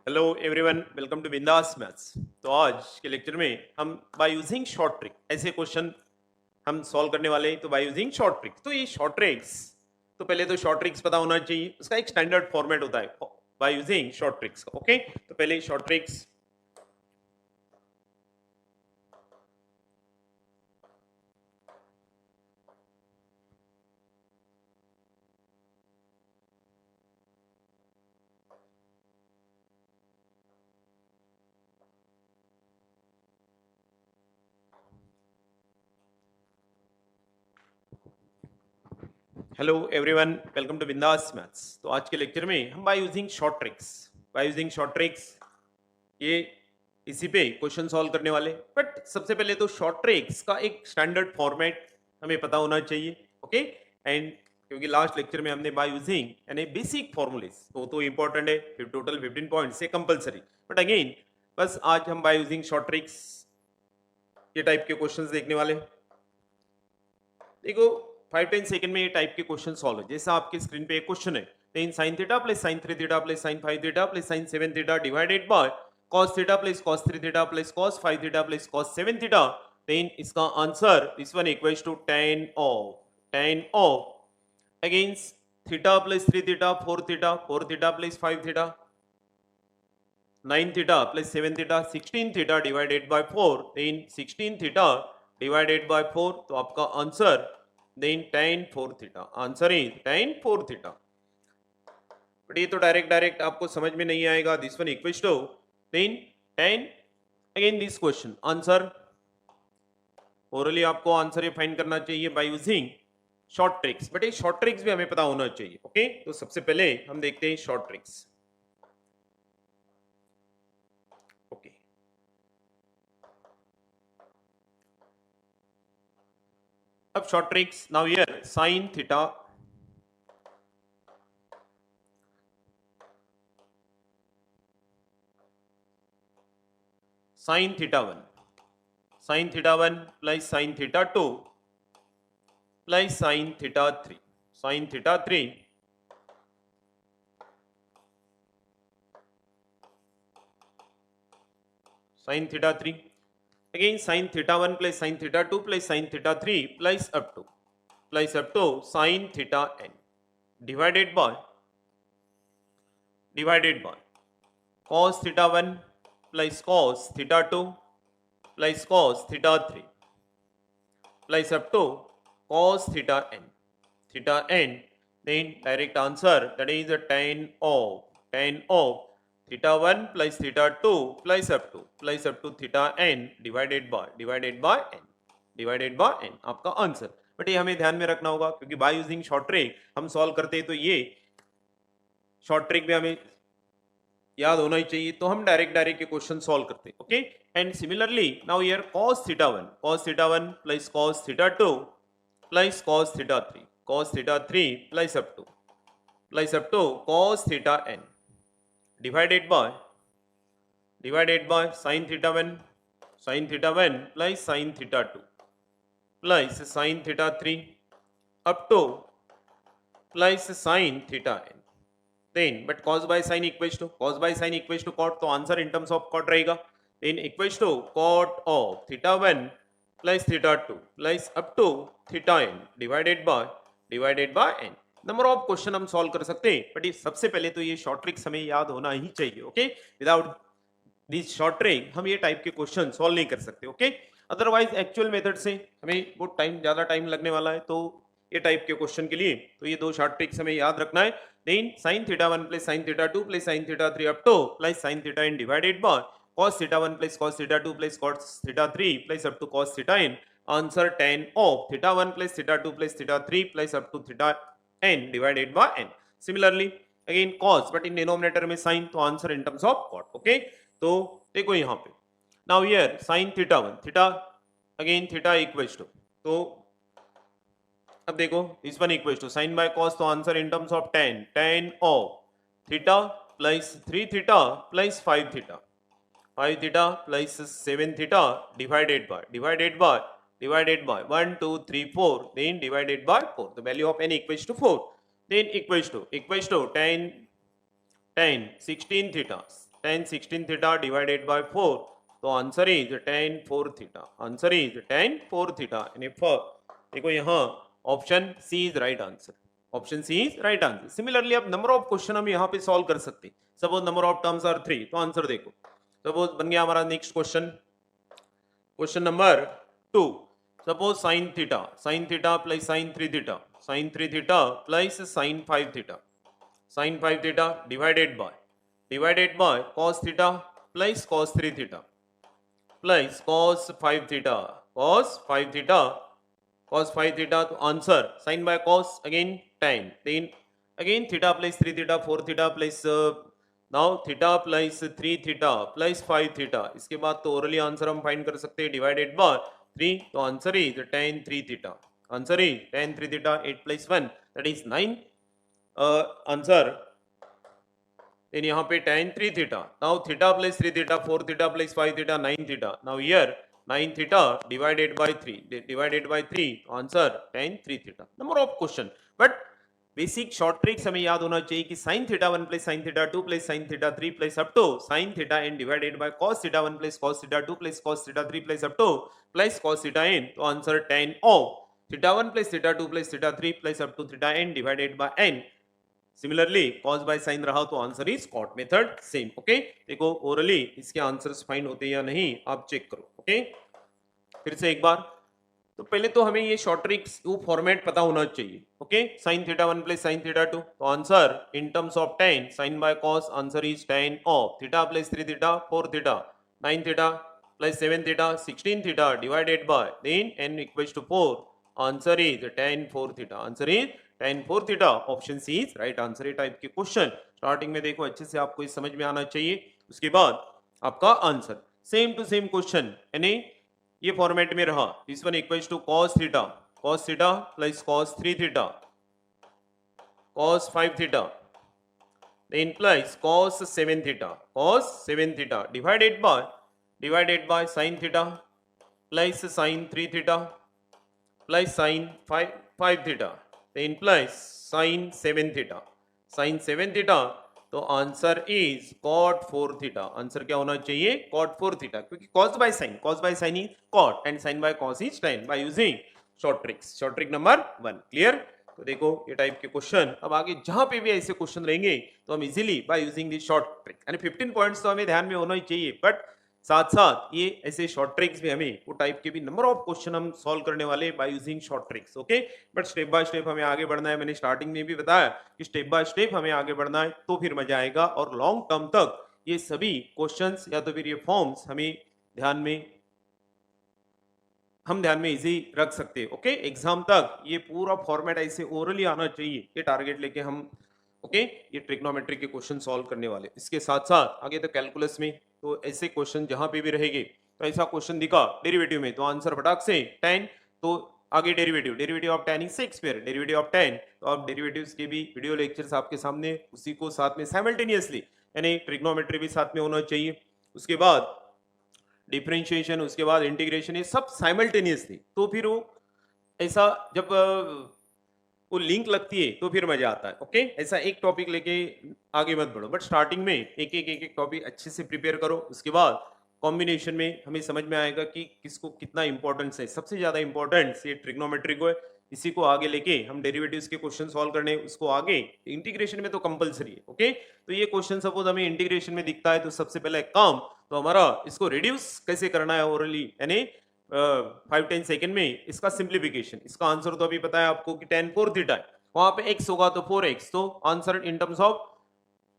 Hello everyone, welcome to Bindaas maths. तो आज के लेक्चर में हम बाय यूजिंग शॉर्ट ट्रिक ऐसे क्वेश्चन हम सॉल्व करने वाले हैं। तो बाय यूजिंग शॉर्ट ट्रिक, तो ये शॉर्ट ट्रिक्स, तो पहले तो शॉर्ट ट्रिक्स पता होना चाहिए, उसका एक स्टैंडर्ड फॉर्मेट होता है बाय यूजिंग शॉर्ट ट्रिक्स का। ओके, तो पहले short tricks. Hello everyone, welcome to Bindaas maths. तो आज के लेक्चर में हम बाय यूजिंग शॉर्ट ट्रिक्स ये इसी पे क्वेश्चन सॉल्व करने वाले। बट सबसे पहले तो शॉर्ट ट्रिक्स का एक स्टैंडर्ड फॉर्मेट हमें पता होना चाहिए। ओके, एंड क्योंकि लास्ट लेक्चर में हमने बाय यूजिंग यानी बेसिक फॉर्मूलेस तो इंपॉर्टेंट है, फिर टोटल 15 पॉइंट्स से कंपलसरी। बट अगेन बस आज हम बाय यूजिंग शॉर्ट ट्रिक्स ये टाइप के क्वेश्चंस देखने वाले। देखो 5-10 सेकंड में ये टाइप के क्वेश्चन सॉल्व है। जैसा आपके स्क्रीन पे एक क्वेश्चन है, ten sine theta plus sine 3 theta plus sine 5 theta plus sine 7 theta divided by cos theta plus cos 3 theta plus cos 5 theta plus cos 7 theta. Then इसका answer this one equals to tan of against theta plus 3 theta 4 theta 4 theta plus 5 theta 9 theta plus 7 theta 16 theta divided by 4। Then 16 theta divided by 4, तो आपका answer then tan 4 theta. Answer is tan 4 theta. But ये तो direct आपको समझ में नहीं आएगा। This one equals to then tan again this question answer orally आपको आंसर ये फाइंड करना चाहिए by using short tricks. But ये शॉर्ट ट्रिक्स भी हमें पता होना चाहिए। ओके, तो सबसे पहले हम देखते हैं शॉर्ट ट्रिक्स। ओके, अब short tricks now here sin theta sin theta 1 plus sin theta 2 plus sin theta 3 sin theta 3 sin theta 3 again sin theta 1 plus sin theta 2 plus sin theta 3 plus up to sin theta n divided by cos theta 1 plus cos theta 2 plus cos theta 3 plus up to cos theta n, then direct answer that is a tan of theta 1 plus theta 2 plus up to theta n divided by n आपका answer. But ये हमें ध्यान में रखना होगा क्योंकि bye using short trick हम solve करते हैं, तो ये शॉर्ट ट्रिक भी हमें याद होना ही चाहिए, तो हम डायरेक्ट के क्वेश्चन सॉल्व करते हैं। Okay, and similarly now here cos theta 1 plus cos theta 2 plus cos theta 3 plus up to cos theta n divided by sin theta 1 plus sin theta 2 plus sin theta 3 up to plus sin theta n। then but cos by sin equals to cot, तो answer in terms of cot रहेगा। then equals to cot of theta 1 plus theta 2 plus up to theta n divided by n। Number of question हम solve कर सकते हैं, but ये सबसे पहले तो ये शॉर्ट ट्रिक्स हमें याद होना ही चाहिए। Okay, without this short trick हम ये टाइप के क्वेश्चन सॉल्व नहीं कर सकते। ओके, अदरवाइज एक्चुअल मेथड से हमें बहुत ज्यादा टाइम लगने वाला है, तो ये टाइप के क्वेश्चन के लिए तो ये दो शॉर्ट ट्रिक्स हमें याद रखना है। Then sin theta 1 plus sin theta 2 plus sin theta 3 up to plus sin theta n divided by cos theta 1 plus cos theta 2 plus cos theta 3 plus up to cos थीटा n। Answer tan of theta 1 plus theta 2 plus theta 3 plus up to theta n divided by n। Similarly again cos but in denominator में sin, तो answer in terms of cot। Okay, तो देखो यहाँ पे now here sin theta 1 theta again theta equals to, तो अब देखो इस one equals to sine by cos, तो answer in terms of tan of theta plus 3 theta plus 5 theta plus 7 theta divided by 1 2 3 4 then divided by 4, the value of n equals to 4। Then equals to tan 16 theta tan 16 theta divided by 4. तो answer is tan 4 theta. Answer is tan 4 theta. यानी देखो यहाँ option C is right answer. Option C is right answer. Similarly अब number of question हम यहाँ पे solve कर सकते हैं. Suppose number of terms are 3. तो आंसर देखो. सपोज बन गया हमारा next question. Question number 2. Suppose sin theta plus sin 3 theta. Sin 3 theta plus sin 5 theta. Sin 5 theta divided by cos theta plus cos 3 theta plus cos 5 theta. Cos 5 theta. Cos 5 theta. तो answer sin by cos again tan. Then again theta plus 3 theta 4 theta plus now theta plus 3 theta plus 5 theta. इसके बाद तो orally answer हम find कर सकते हैं divided by 3. तो answer is tan 3 theta. Answer is tan 3 theta. 8 plus 1 that is 9. Answer then यहाँ पे tan 3 theta. Now theta plus 3 theta 4 theta plus 5 theta 9 theta. Now here 9 theta divided by 3. Divided by 3. Answer tan 3 theta. Number of question. But basic short tricks हमें याद होना चाहिए कि sin theta 1 plus sin theta 2 plus sin theta 3 plus up to sin theta n divided by cos theta 1 plus cos theta 2 plus cos theta 3 plus up to plus cos theta n. तो answer tan of theta 1 plus theta 2 plus theta 3 plus up to theta n divided by n. Similarly cos by sin रहा तो answer is cot method same. Okay देखो orally इसके answers find होते या नहीं आप check करो. ओके फिर से एक बार. तो पहले तो हमें ये शॉर्ट ट्रिक्स फॉर्मेट पता होना चाहिए. Okay sin theta 1 plus sin theta 2. तो answer in terms of tan sin by cos answer is tan of theta plus 3 theta 4 theta 9 theta plus 7 theta 16 theta divided by then n equals to 4. Answer is tan 4 theta. Answer is tan 4 theta. Option C is right answer. Type के question starting में देखो अच्छे से आपको समझ में आना चाहिए. उसके बाद आपका answer same to same question यानी ये फॉर्मेट में रहा. This one equals to cos theta plus cos 3 theta cos 5 theta then plus cos 7 theta divided by sin theta plus sin 3 theta plus sin 5 theta then plus sin 7 theta. तो answer is cot 4 theta. Answer क्या होना चाहिए cot 4 theta क्योंकि cos by sin is cot and sin by cos is tan by using short tricks. Short trick number 1 clear. तो देखो ये type के question अब आगे जहां पे भी ऐसे क्वेश्चन रहेंगे तो हम easily bye using this short trick यानी 15 पॉइंट्स तो हमें ध्यान में होना ही चाहिए. बट साथ साथ ये ऐसे शॉर्ट ट्रिक्स भी हमें वो टाइप के भी नंबर ऑफ क्वेश्चन हम सॉल्व करने वाले bye using short tricks. Okay but step by step हमें आगे बढ़ना है. मैंने स्टार्टिंग में भी बताया कि स्टेप बाय स्टेप हमें आगे बढ़ना है तो फिर मजा आएगा और लॉन्ग टर्म तक ये सभी क्वेश्चंस या तो फिर ये फॉर्म्स हमें ध्यान में इजी रख सकते हैं. ओके एग्जाम तक ये पूरा फॉर्मेट ऐसे ओरली आना चाहिए. ये टारगेट लेके हम ओके ये ट्रिग्नोमेट्री के क्वेश्चन सॉल्व करने वाले. इसके साथ साथ आगे तो कैलकुलस में तो ऐसे क्वेश्चन जहां पे भी रहेंगे तो ऐसा क्वेश्चन दिखा डेरिवेटिव में तो आंसर फटाक से tan. तो आगे derivative of tan is Shakespeare. Derivative of tan तो अब डेरिवेटिव्स के भी वीडियो लेक्चर्स आपके सामने उसी को साथ में साइमल्टेनियसली यानी ट्रिग्नोमेट्री भी साथ में होना चाहिए. उसके बाद डिफरेंशिएशन उसके बाद इंटीग्रेशन ये सब साइमल्टेनियसली. तो फिर वो ऐसा जब वो लिंक लगती है तो फिर मजा आता है. ओके ऐसा एक टॉपिक लेके आगे मत बढ़ो बट स्टार्टिंग में एक टॉपिक अच्छे से प्रिपेयर करो. उसके बाद कॉम्बिनेशन में हमें समझ में आएगा कि किसको कितना इंपॉर्टेंस है. सबसे ज्यादा इंपॉर्टेंस ये ट्रिग्नोमेट्री को है. इसी को आगे लेके हम डेरिवेटिव्स के क्वेश्चन सॉल्व करने उसको आगे इंटीग्रेशन में तो कंपलसरी है. ओके तो ये क्वेश्चन सपोज हमें इंटीग्रेशन में दिखता है तो सबसे पहले काम तो हमारा इसको रिड्यूस कैसे करना है ओरली यानी 5-10 सेकेंड में इसका सिंप्लीफिकेशन. इसका आंसर तो अभी पता है आपको कि tan 4 थीटा है. वहां पे x होगा तो 4x. तो आंसर इन टर्म्स ऑफ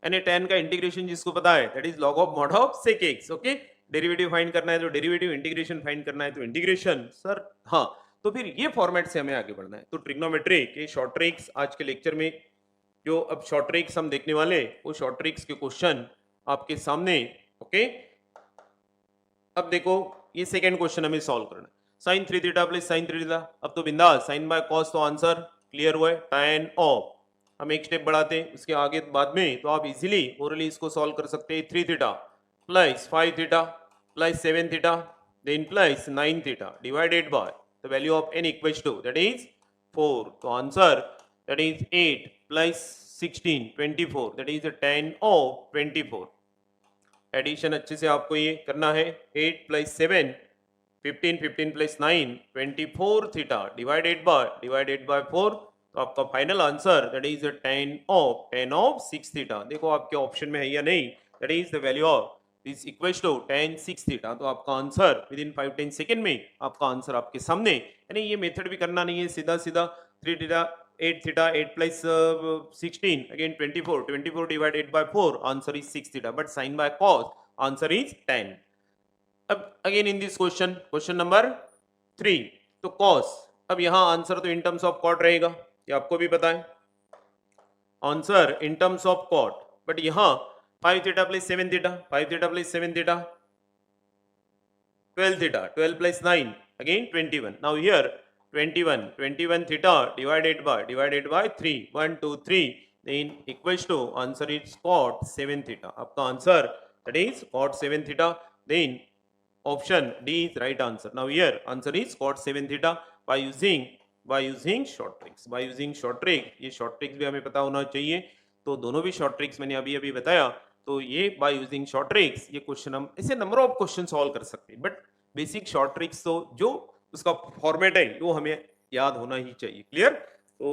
यानी tan का इंटीग्रेशन जिसको पता है that is log of mod of sec x. Okay derivative find करना है तो डेरिवेटिव, इंटीग्रेशन फाइंड करना है तो इंटीग्रेशन. सर हाँ तो फिर ये फॉर्मेट से हमें आगे बढ़ना है. तो ट्रिग्नोमेट्री के शॉर्ट ट्रिक्स आज के लेक्चर में जो अब शॉर्ट ट्रिक्स हम देखने वाले वो शॉर्ट ट्रिक्स के क्वेश्चन आपके सामने. ओके अब देखो ये सेकेंड क्वेश्चन हमें सॉल्व करना है. sin 3 theta plus sin 3 theta. अब तो बिंदास sin बाय cos तो आंसर क्लियर हुआ है tan ऑफ. हम एक स्टेप बढ़ाते हैं उसके आगे बाद में तो आप इजीली ओरली इसको सॉल्व कर सकते हैं. 3 theta plus 5 theta plus 7 theta then plus 9 theta divided by the value of n equals to that is 4. तो आंसर दैट इज 8 प्लस 16 24 that is tan of 24. Addition अच्छे से आपको ये करना है. 8 + 7 15, 15 + 9 24 थीटा डिवाइडेड बाय 4. तो आपका final answer that is 10 of 6 theta. देखो आपके ऑप्शन में है या नहीं. That is the value of this equals to 10 6 theta. तो आपका आंसर विद इन 5-10 सेकेंड में आपका आंसर आपके सामने. यानी ये मेथड भी करना नहीं है, सीधा सीधा 3 theta 8 theta 8 plus 16 again 24 divided by 4 answer is 6 theta, but sin by cos answer is 10. अब again in this question number 3, तो cos, अब यहां आंसर तो इन टर्म्स ऑफ कॉट रहेगा, ये आपको भी पता है. Answer in terms of cot, but यहां 5 theta plus 7 theta 5 theta plus 7 theta 12 theta 12 plus 9 again 21. Now here 21 theta divided by 3 1 2 3 then equals to answer is cot 7 theta. आपका answer that is cot 7 theta. Then option D is right answer. Now here answer is cot 7 theta by using short tricks. By using short trick, ये short tricks भी हमें पता होना चाहिए. तो दोनों भी short tricks मैंने अभी अभी बताया. तो ये by using short tricks ये क्वेश्चन हम ऐसे नंबर ऑफ क्वेश्चन सॉल्व कर सकते हैं, बट बेसिक शॉर्ट ट्रिक्स तो जो उसका फॉर्मेट है वो हमें याद होना ही चाहिए. क्लियर. तो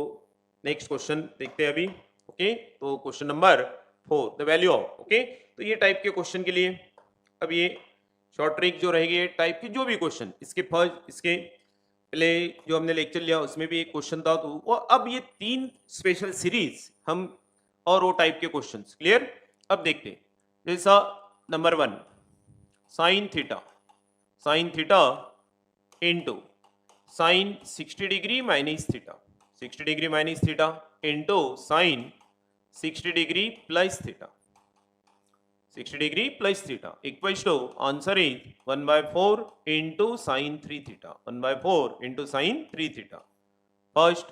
नेक्स्ट क्वेश्चन देखते हैं अभी. ओके, तो question number 4 the value of. Okay, तो ये टाइप के क्वेश्चन के लिए अब ये शॉर्ट ट्रिक जो रहेगी टाइप के जो भी क्वेश्चन, इसके पहले जो हमने लेक्चर लिया उसमें भी एक क्वेश्चन था, तो वो अब ये 3 स्पेशल सीरीज हम और वो टाइप के क्वेश्चन. क्लियर. अब देखते हैं. जैसा number 1 sine theta into sine 60 degree minus theta 60 degree minus theta into sine 60 degree plus theta 60 degree plus theta equals to answer is 1/4 into sine 3 theta 1/4 into sine 3 theta. First.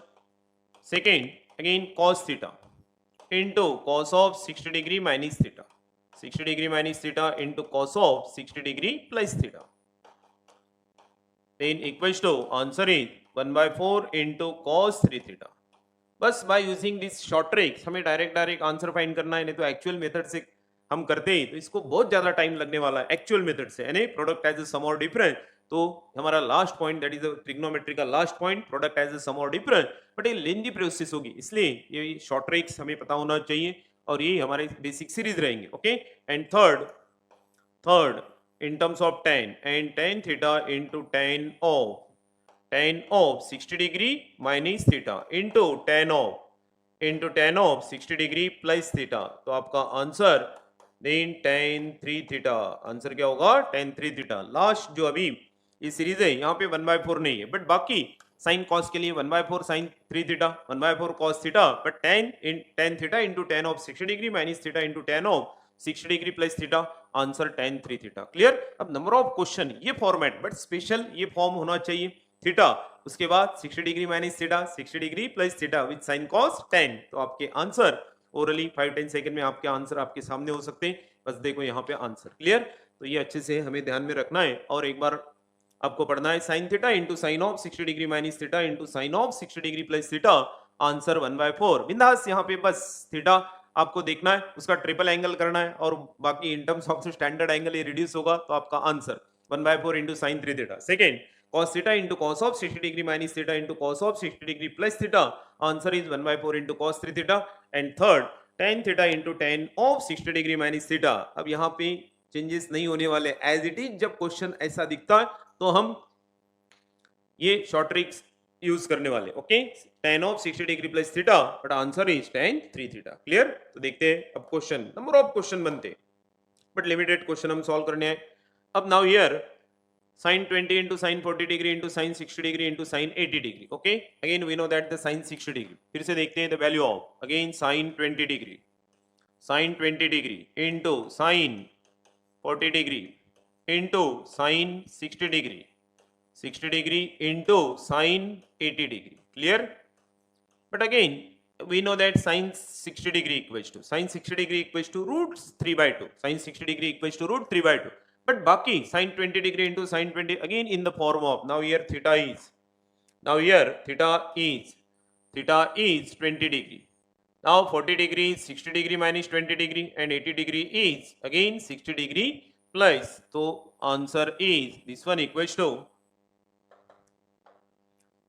Second again cos theta into cos of 60 degree minus theta 60 degree minus theta into cos of 60 degree plus theta. then equals to answer is 1/4 into cos 3 theta. बस bye using this short tricks हमें direct answer find करना है. नहीं तो actual method से हम करते हैं तो इसको बहुत ज्यादा टाइम लगने वाला है एक्चुअल मेथड से. यानी प्रोडक्ट एज अ सम और डिफरेंस, तो हमारा last point that is trigonometry का last point product as a sum और डिफरेंस, बट ये लेंथी प्रोसेस होगी, इसलिए ये शॉर्ट ट्रिक्स हमें पता होना चाहिए और ये हमारे बेसिक सीरीज रहेंगे. Okay. And third in terms of tan and tan theta into tan of 60 degree minus theta into tan of 60 degree plus theta. तो आपका answer then tan 3 theta. Answer क्या होगा? tan 3 theta. लास्ट जो अभी ये series है यहाँ पे 1/4 नहीं है, बट बाकी साइन कॉस के लिए 1/4 sine 3 theta 1/4 cos theta, but tan theta into tan of 60 degree minus theta into tan of 60 degree plus theta answer tan 3 theta. Clear. अब नंबर ऑफ क्वेश्चन ये फॉर्मेट, बट स्पेशल ये form होना चाहिए. Theta उसके बाद 60 degree minus theta 60 degree plus theta with sine cos tan. तो आपके answer orally 5-10 second में आपके आंसर आपके सामने हो सकते हैं. बस देखो यहाँ पे आंसर. क्लियर. तो ये अच्छे से हमें ध्यान में रखना है और एक बार आपको पढ़ना है. Sign theta into sine of 60 degree minus theta into sine of 60 degree plus theta answer 1/4. बिंदास. यहाँ पे बस थीटा आपको देखना है, उसका ट्रिपल एंगल करना है और बाकी इन टर्म्स ऑफ स्टैंडर्ड एंगल ये रिड्यूस होगा. तो आपका answer 1/4 into sine 3 theta. Second cos theta into cos of 60 degree minus theta into cos of 60 degree plus theta answer is 1/4 into cos 3 theta. And third tan theta into tan of 60 degree minus theta. अब यहाँ पे changes नहीं होने वाले, as it is. जब question ऐसा दिखता है तो हम ये शॉर्ट ट्रिक्स यूज करने वाले. Okay. tan of 60 degree plus theta, but answer is tan 3 theta. Clear. तो देखते हैं अब क्वेश्चन. नंबर ऑफ क्वेश्चन बनते बट लिमिटेड क्वेश्चन हम सॉल्व करने हैं. अब now here sin 20 into sin 40 degree into sin 60 degree into sin 80 degree. Okay. Again we know that the sin 60 degree. फिर से देखते हैं the value of again sin 20 degree into sin 40 degree into sin 60 degree 60 degree into sin 80 degree. Clear. But again we know that sin 60 degree equals to root 3/2. Sin 60 degree equals to root 3/2. But baki sin 20 degree into sin 20 again in the form of, now here theta is 20 degree. Now 40 degree, 60 degree minus 20 degree and 80 degree is again 60 degree plus. So answer is this one equals to,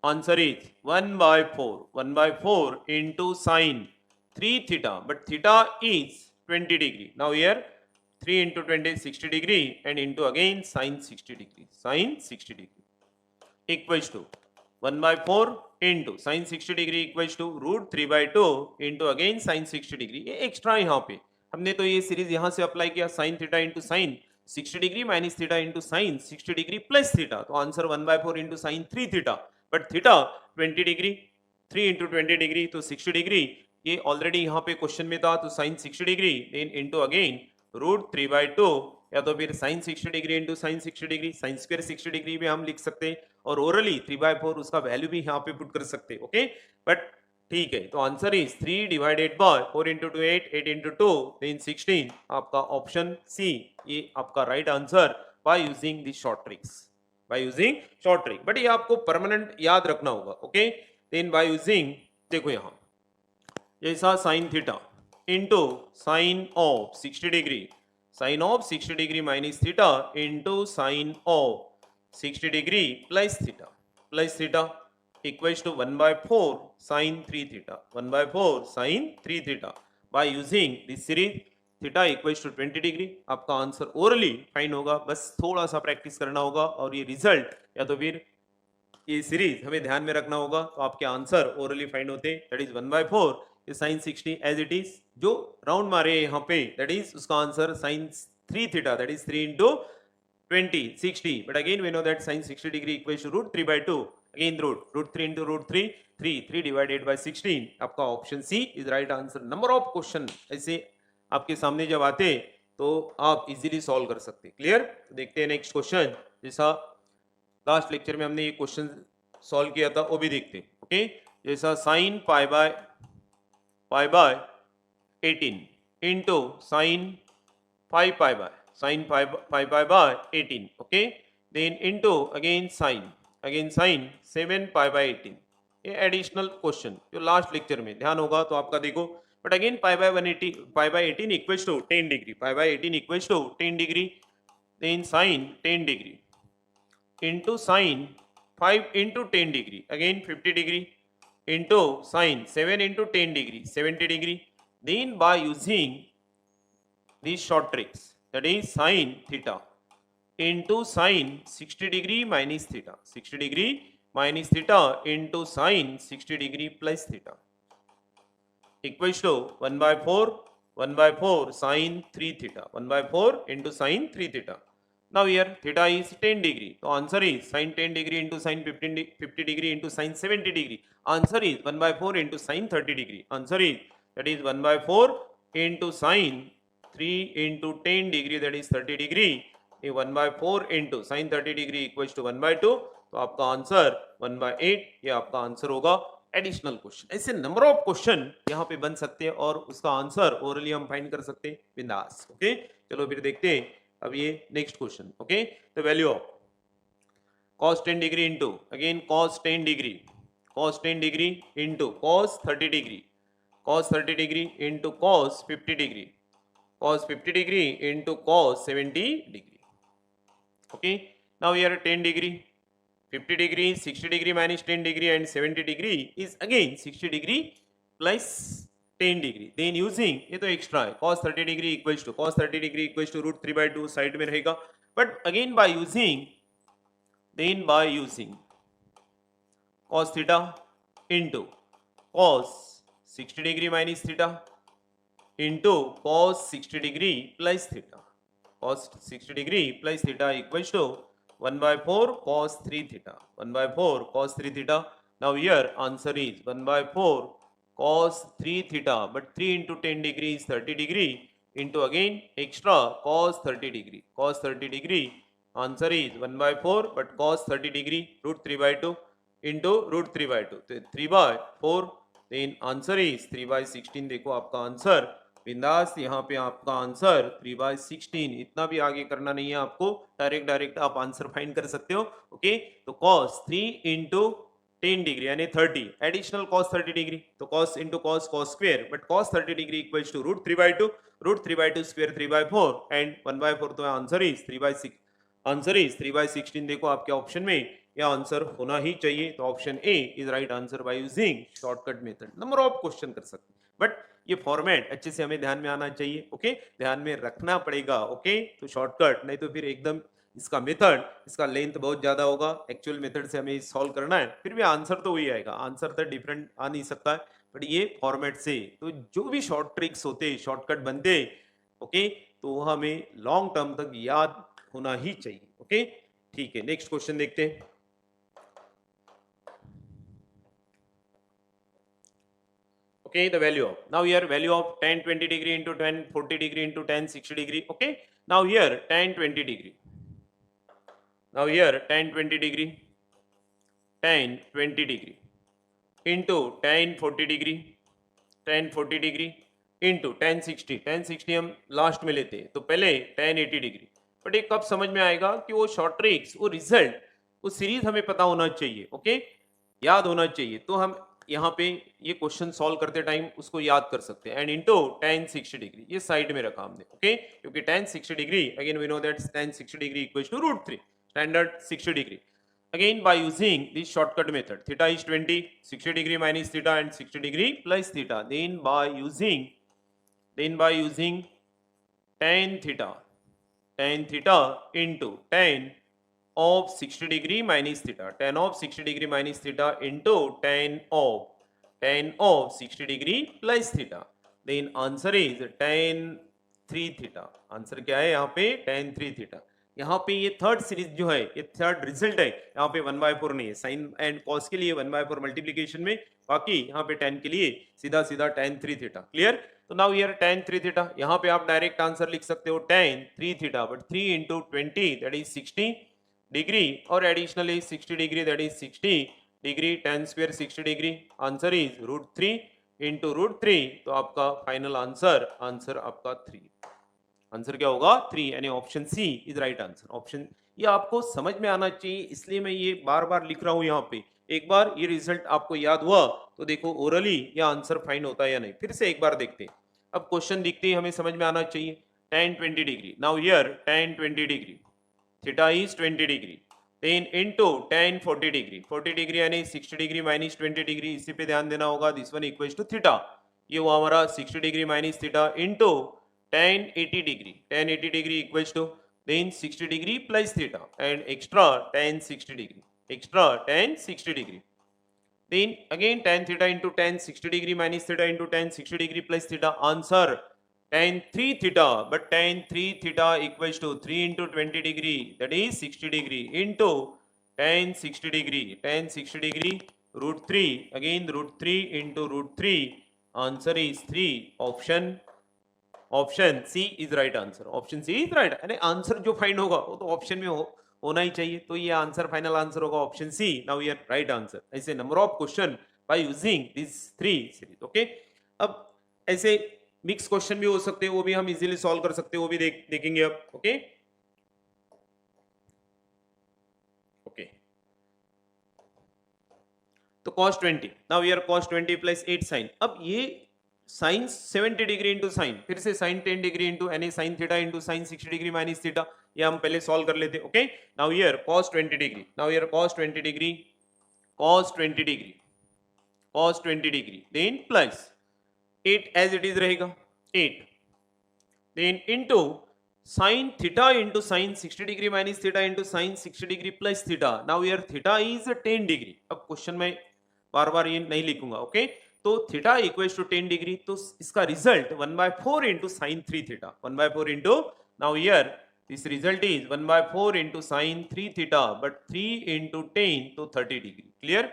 answer is 1 by 4. 1 by 4 into sine 3 theta, but theta is 20 degree. Now here 3 into 20 is 60 degree and into again sine 60 degree. Sine 60 degree equals to 1 by 4 into sine 60 degree equals to root 3 by 2 into again sine 60 degree. ये extra यहाँ पे हमने तो ये series यहाँ से apply किया, sine theta into sine 60 degree minus theta into sine 60 degree plus theta, तो answer 1 by 4 into sine 3 theta, but theta 20 degree, 3 into 20 degree तो 60 डिग्री, ये ऑलरेडी यहाँ पे क्वेश्चन में था, तो sine 60 degree then into again root 3 by 2, या तो फिर sine 60 degree into sine 60 degree, sine square 60 degree भी हम लिख सकते हैं, और ओरली 3 by 4 उसका वैल्यू भी यहाँ पे पुट कर सकते हैं. ओके, बट ठीक है, तो answer is 3 divided by 4 into 2 8, 8 into 2 then 16, आपका ऑप्शन सी ये आपका right answer by using this short tricks, by using short trick. But ये आपको परमानेंट याद रखना होगा. ओके, देन बाय यूजिंग, देखो यहाँ जैसा sine theta into sine of 60 degree, sine of 60 degree minus theta into sine of 60 degree plus theta equals to 1 by 4 sin 3 theta, 1 by 4 sin 3 theta. By using this series, theta equals to 20 degree, आपका answer orally find होगा, बस थोड़ा सा practice करना होगा, और ये result या तो फिर ये सीरीज हमें ध्यान में रखना होगा, तो आपके आंसर ओरली फाइंड होते. That is 1 by 4 sine 60 as it is, जो राउंड मारे यहाँ पे, दैट इज उसका answer sine 3 theta, that is 3 into 20 60, but again we know that sin 60 degree equals to root 3 by 2, again root 3 into root 3, 3 divided by 16, आपका option C is right answer. Number of question ऐसे आपके सामने जब आते तो आप easily solve कर सकते. क्लियर, देखते हैं नेक्स्ट क्वेश्चन. जैसा लास्ट लेक्चर में हमने ये क्वेश्चन सॉल्व किया था वो भी देखते हैं. ओके, जैसा sine pi by 18 into sine 5 pi by sin 5 pi by 18, okay, then into again sin 7 pi by 18. ये एडिशनल क्वेश्चन जो लास्ट लेक्चर में ध्यान होगा तो आपका देखो, but again pi by 18 equals to 10 degree, pi by 18 equals to 10 degree, then sine 10 degree into sine 5 into 10 degree, again 50 degree into sine 7 into 10 degree 70 degree. Then by using these short tricks, that is sin theta into sin 60 degree minus theta, 60 degree minus theta into sin 60 degree plus theta equals to 1 by 4 sin 3 theta, 1 by 4 into sin 3 theta. Now here theta is 10 degree, so answer is sin 10 degree into sin 50 degree into sin 70 degree. Answer is 1 by 4 into sin 30 degree. Answer is, that is 1 by 4 into sin 3 into 10 degree, that is 30 degree. ये 1 by 4 into sin 30 degree equals to 1 by 2, तो आपका answer 1 by 8 ये आपका answer होगा. Additional question, ऐसे number of question यहाँ पे बन सकते हैं और उसका आंसर ओरली हम फाइंड कर सकते हैं बिंदास. ओके, चलो फिर देखते हैं अब ये next question. Okay, the value of cos 10 degree into again cos 10 degree, cos 10 degree into cos 30 degree, cos 30 degree into cos 50 degree, cos 50 degree into cos 70 degree. Okay, now here 10 degree, 50 degree, 60 degree minus 10 degree and 70 degree is again 60 degree plus 10 degree. Then using, ये तो extra है, cos 30 degree equals to root 3 by 2 side में रहेगा, but again by using cos theta into cos 60 degree minus theta into cos 60 degree plus theta, cos 60 degree plus theta equals to 1 by 4 cos 3 theta, 1 by 4 cos 3 theta. Now here answer is 1 by 4 cos 3 theta, but 3 into 10 degree is 30 degree into again extra cos 30 degree, cos 30 degree. Answer is 1 by 4 but cos 30 degree root 3 by 2 into root 3 by 2, तो 3 by 4, then answer is 3 by 16. देखो आपका answer बिंदास, यहाँ पे आपका answer 3 by 16. इतना भी आगे करना नहीं है आपको, डायरेक्ट आप आंसर फाइंड कर सकते हो. ओके, तो cos 3 into 10 डिग्री यानी 30 एडिशनल cos 30 डिग्री तो cos into cos cos square but cos 30 degree equals to √3/2 square 3/4 and 1/4 तो आंसर इज 3/6 आंसर इज 3/16 देखो आपके ऑप्शन में यह आंसर होना ही चाहिए तो option A is right answer by using shortcut method number of question कर सकते बट ये फॉर्मेट अच्छे से हमें ध्यान में आना चाहिए ओके ध्यान में रखना पड़ेगा ओके तो शॉर्टकट नहीं तो फिर एकदम इसका मेथड इसका लेंथ बहुत ज्यादा होगा एक्चुअल मेथड से हमें सॉल्व करना है फिर भी आंसर तो वही आएगा आंसर तो डिफरेंट आ नहीं सकता है बट ये फॉर्मेट से तो जो भी शॉर्ट ट्रिक्स होते शॉर्टकट बनते ओके तो वो हमें लॉन्ग टर्म तक याद होना ही चाहिए ओके ठीक है नेक्स्ट क्वेश्चन देखते हैं okay the value of now here value of tan 20 degree into tan 40 degree into tan 60 degree okay now here tan 20 degree now here tan 20 degree tan 20 degree into tan 40 degree tan 40 degree into tan 60 हम last में लेते हैं तो पहले tan 80 degree but ये कब समझ में आएगा कि वो शॉर्ट ट्रिक्स वो रिजल्ट वो सीरीज हमें पता होना चाहिए ओके याद होना चाहिए तो हम यहाँ पे ये क्वेश्चन सॉल्व करते टाइम उसको याद कर सकते हैं एंड इनटू tan 60 डिग्री ये साइड में रखा हमने ओके क्योंकि tan 60 degree again we know that tan 60 degree equals to √3 standard 60 degree again by using this shortcut method theta is 20 60 degree minus theta and 60 degree plus theta then by using tan theta into tan of 60 degree minus theta tan of 60 degree minus theta into tan of 60 degree plus theta then answer is tan 3 theta answer क्या है यहाँ पे tan 3 theta यहाँ पे ये third series जो है ये थर्ड रिजल्ट है यहाँ पे 1/4 नहीं है साइन एंड कॉस के लिए 1/4 मल्टीप्लीकेशन में बाकी यहाँ पे tan के लिए सीधा tan 3 थीटा क्लियर तो नाउ हियर tan 3 थीटा यहाँ पे आप डायरेक्ट आंसर लिख सकते हो tan 3 theta but 3 into 20 that is 60 degree और additionally 60 degree that is 60 degree tan square 60 degree answer is √3 into √3 तो आपका फाइनल आंसर आपका 3 आंसर क्या होगा 3 यानी option C is right answer option ये आपको समझ में आना चाहिए इसलिए मैं ये बार बार लिख रहा हूं यहाँ पे एक बार ये रिजल्ट आपको याद हुआ तो देखो ओरली ये आंसर फाइन होता है या नहीं फिर से एक बार देखते हैं अब क्वेश्चन दिखते ही हमें समझ में आना चाहिए tan 20 degree now here tan 20 degree theta is 20 degree then into tan 40 degree यानी 60 डिग्री माइनस 20 डिग्री इसी पे ध्यान देना होगा this one equals to theta ये हुआ हमारा 60 degree minus theta into tan 80 degree equals to then 60 degree plus theta and extra tan 60 degree then again tan theta into tan 60 degree minus theta into tan 60 degree plus theta answer tan 3 theta but tan 3 theta equals to 3 into 20 degree that is 60 degree into tan 60 degree √3 again √3 into √3 answer is 3 option C is right answer option C is right यानी answer जो find होगा वो तो option में होना ही चाहिए तो ये आंसर फाइनल आंसर होगा ऑप्शन सी नाउ यर राइट आंसर ऐसे number of question by using this 3 series okay अब ऐसे मिक्स क्वेश्चन भी हो सकते हैं वो भी हम इजीली सॉल्व कर सकते हैं वो भी देखेंगे अब ओके ओके तो cos 20 नाउ यर cos 20 प्लस 8 sin अब ये साइन 70 डिग्री इंटू साइन फिर से साइन 10 डिग्री इंटू यानी sine theta into sine 60 degree minus theta ये हम पहले सॉल्व कर लेते okay now here cos 20 degree then plus 8 as it is रहेगा 8 then into sine theta into sine 60 degree minus theta into sine 60 degree plus theta now here theta is 10 degree अब question में बार बार ये नहीं लिखूंगा okay तो theta equals to 10 degree तो इसका result 1/4 into sin 3 theta 1/4 into now here this result is 1/4 into sin 3 theta but 3 into 10 to 30 degree clear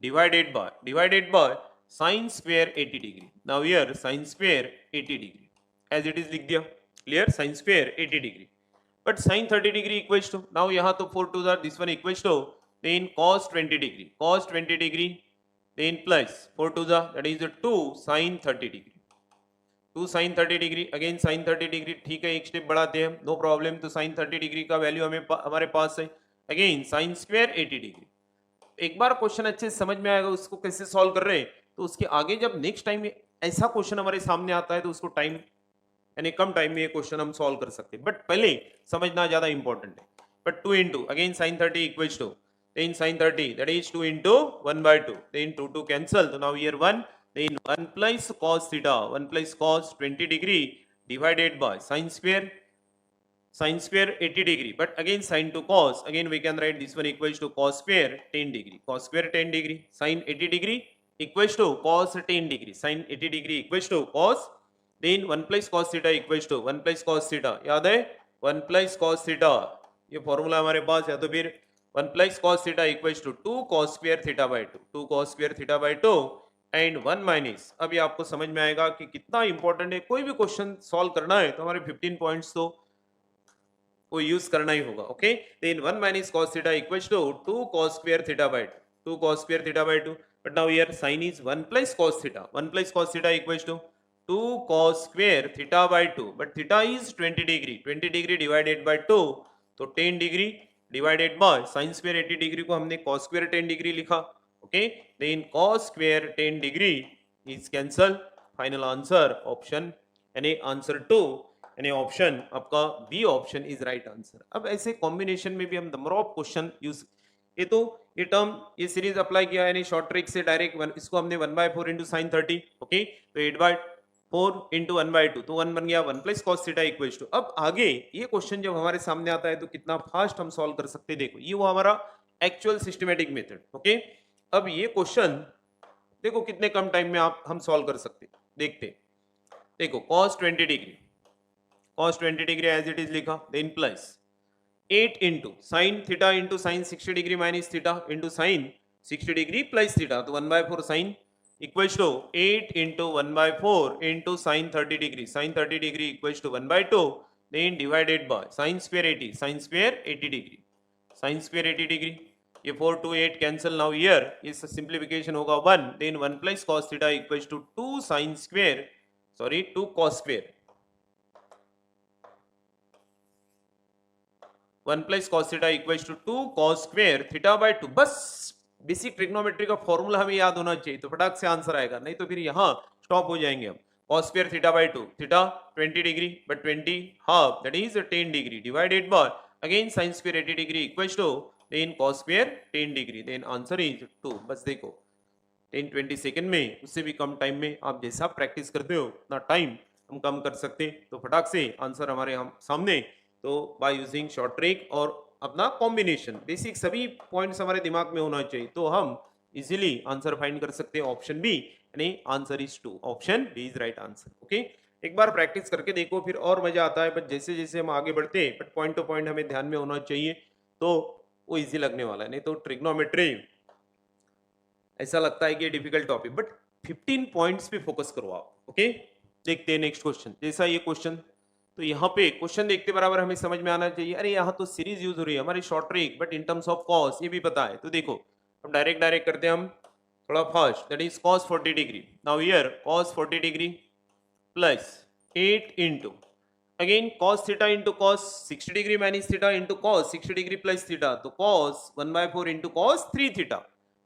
divided by sin square 80 degree now here sin square 80 degree as it is लिख दिया clear sin square 80 degree but sin 30 degree equals to now यहाँ तो 4 to the this one equals to then cos 20 degree then plus 4 to the that is 2 sin 30 degree 2 sin 30 degree again sin 30 degree ठीक है एक step बढ़ाते हैं no problem तो sin 30 degree का value हमारे पास है अगेन sin स्क्वायर 80 डिग्री एक बार क्वेश्चन अच्छे से समझ में आएगा उसको कैसे सॉल्व कर रहे हैं, तो उसके आगे जब नेक्स्ट टाइम ऐसा क्वेश्चन हमारे सामने आता है तो उसको टाइम यानी कम टाइम में ये क्वेश्चन हम सॉल्व कर सकते हैं, बट पहले समझना ज्यादा इंपॉर्टेंट है. But 2 into again sin 30 equals to then sin 30 that is 2 into 1 by 2 then 2 cancel, so now here 1 then 1 plus cos theta 1 plus cos 20 degree divided by sin square 80 degree, but again sin to cos, again we can write this one equals to cos square 10 degree, cos square 10 degree, sin 80 degree equals to cos 10 degree, sin 80 degree equals to cos, then 1 plus cos theta equals to 1 plus cos theta, याद है 1 plus cos theta, ये formula हमारे पास है, तो फिर 1 plus cos theta equals to 2 cos square theta by 2, 2 cos square theta by 2 and 1 minus. अब ये आपको समझ में आएगा कि कितना इंपॉर्टेंट है, कोई भी क्वेश्चन सॉल्व करना है तो हमारे 15 पॉइंट्स तो वो यूज करना ही होगा. Okay, then 1 minus cos theta equals to 2 cos square theta by 2, 2 cos square theta by 2, but now here sin is 1 plus cos theta, 1 plus cos theta equals to 2 cos square theta by 2, but theta is 20 degree, 20 degree divided by 2 तो 10 degree divided by sin square 80 degree को हमने cos square 10 degree लिखा. ओके, then cos square 10 degree is cancel, final answer option यानी answer 2 यानी option आपका B option is right answer. अब ऐसे कॉम्बिनेशन में भी हम नंबर ऑफ क्वेश्चन यूज, ये तो ये टर्म ये सीरीज अप्लाई किया यानी शॉर्ट ट्रिक से डायरेक्ट इसको हमने 1/4 इंटू साइन 30. ओके, तो 8/4 इंटू 1/2 तो 1 बन गया 1 plus cos theta equals to. अब आगे ये क्वेश्चन जब हमारे सामने आता है तो कितना फास्ट हम सॉल्व कर सकते हैं. देखो ये वो हमारा एक्चुअल सिस्टमेटिक मेथड. ओके, अब ये क्वेश्चन देखो कितने कम टाइम में हम सॉल्व कर सकते हैं. देखते देखो cos 20 degree, cos 20 degree as it is लिखा, then plus 8 into sine theta into sine 60 degree minus theta into sine 60 degree plus theta, तो 1/4 sine equals to 8 into 1/4 into sine 30 degree, sine 30 degree equals to 1/2 then divided by sine square 80, sine square 80 degree, sine square 80 degree. ये 4 to 8 cancel, now here इस simplification होगा 1 देन 1 plus cos theta equals to 2 sine square sorry 2 cos square 1 plus cos theta equals to 2 cos square theta by 2. बस basic trigonometry का formula हमें याद होना चाहिए तो फटाक से आंसर आएगा, नहीं तो फिर यहाँ स्टॉप हो जाएंगे हम. cos square theta by 2, theta 20 degree but 20 half that is 10 degree divided by again sine square 80 degree equals to then cos square 10 degree, then answer is 2. बस देखो 10-20 सेकंड में, उससे भी कम टाइम में आप जैसा प्रैक्टिस करते हो उतना टाइम हम कम कर सकते हैं. तो फटाक से आंसर हमारे हम सामने, तो बाय यूजिंग शॉर्ट ट्रिक और अपना कॉम्बिनेशन बेसिक सभी पॉइंट्स हमारे दिमाग में होना चाहिए तो हम इजीली आंसर फाइंड कर सकते हैं. ऑप्शन बी यानी answer is 2, option B is right answer. Okay, एक बार प्रैक्टिस करके देखो फिर और मजा आता है, बट जैसे जैसे हम आगे बढ़ते हैं बट पॉइंट टू पॉइंट हमें ध्यान में होना चाहिए तो वो इजी लगने वाला है. नहीं तो ट्रिग्नोमेट्री ऐसा लगता है कि डिफिकल्ट टॉपिक, बट 15 पॉइंट्स पे फोकस करो आप. ओके, देखते हैं नेक्स्ट क्वेश्चन. जैसा ये क्वेश्चन, तो यहाँ पे क्वेश्चन देखते बराबर हमें समझ में आना चाहिए, अरे यहाँ तो सीरीज यूज हो रही है हमारी short trick, but in terms of cos ये भी पता है. तो देखो हम डायरेक्ट करते हैं हम थोड़ा fast, that is cos 40 degree. Now here cos 40 degree plus 8 into again cos theta into cos 60 degree minus theta into cos 60 degree plus theta, तो cos 1/4 into cos 3 theta.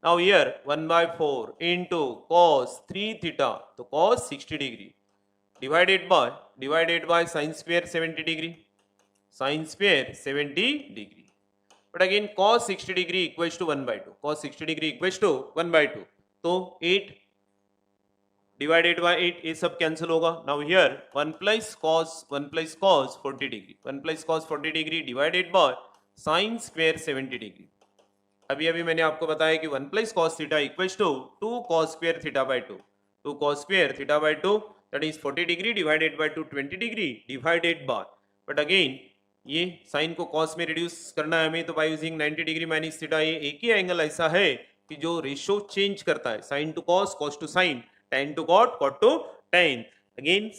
Now here 1/4 into cos 3 theta, तो cos 60 degree divided by sin square 70 degree, sin square 70 degree. But again cos 60 degree equals to 1/2, cos 60 degree equals to 1/2. तो 8 divided by 8 ये सब cancel होगा. Now here 1 plus cos 40 degree, 1 plus cos 40 degree divided by sin square 70 degree. अभी मैंने आपको बताया कि 1 plus cos theta equals to 2 cos square theta by 2, 2 cos square theta by 2 that is 40 degree divided by 2 20 degree divided by, but again ये sine को cos में reduce करना है हमें, तो by using 90 degree minus theta. ये एक ही angle ऐसा है कि जो रेशियो चेंज करता है, sine to cos, cos to sine, tan to cot, cot to tan. Again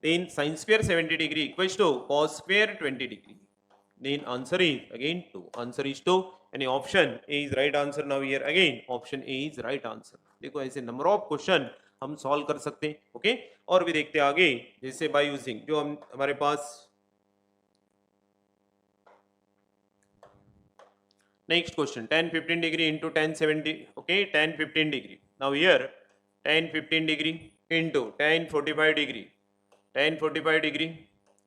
then sin square 70 degree equals to cos square 20 degree, then answer is again 2, answer is 2 and option A is right answer. Now here again option A is right answer. देखो ऐसे number of question हम solve कर सकते हैं. Okay, और भी देखते हैं आगे, जैसे बाय यूजिंग जो हम हमारे पास next question, tan 15 degree into tan 70, okay, tan 15 degree. Now here tan 15 degree into tan 45 degree, tan 45 degree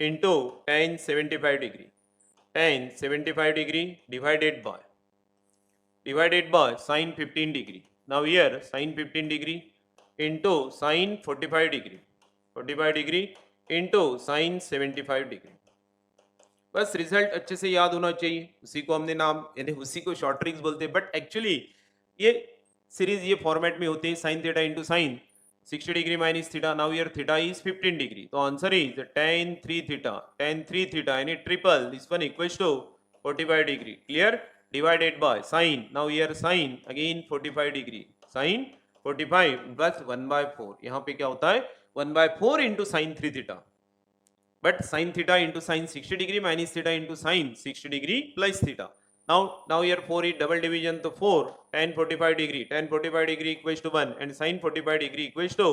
into tan 75 degree, tan 75 degree divided by sin 15 degree. Now here sin 15 degree into sin 45 degree, 45 degree into sin 75 degree. बस result अच्छे से याद होना चाहिए, उसी को हमने नाम यानी उसी को शॉर्ट ट्रिक्स बोलते हैं, बट एक्चुअली ये सीरीज ये फॉर्मेट में होती है sin theta into sine 60 degree minus theta. Now here theta is 15 degree, तो आंसर इज tan 3 थीटा यानी triple this one equals to 45 degree. Clear? Divided by sine. Now here sine again 45 degree, sine 45 plus 1/4. यहाँ पे क्या होता है 1/4 into sine 3 theta, but sin theta into sin 60 degree minus theta into sin 60 degree plus theta. Now here 4 is double division, तो 4 tan 45 degree, tan 45 degree equals to 1 and sin 45 degree equals to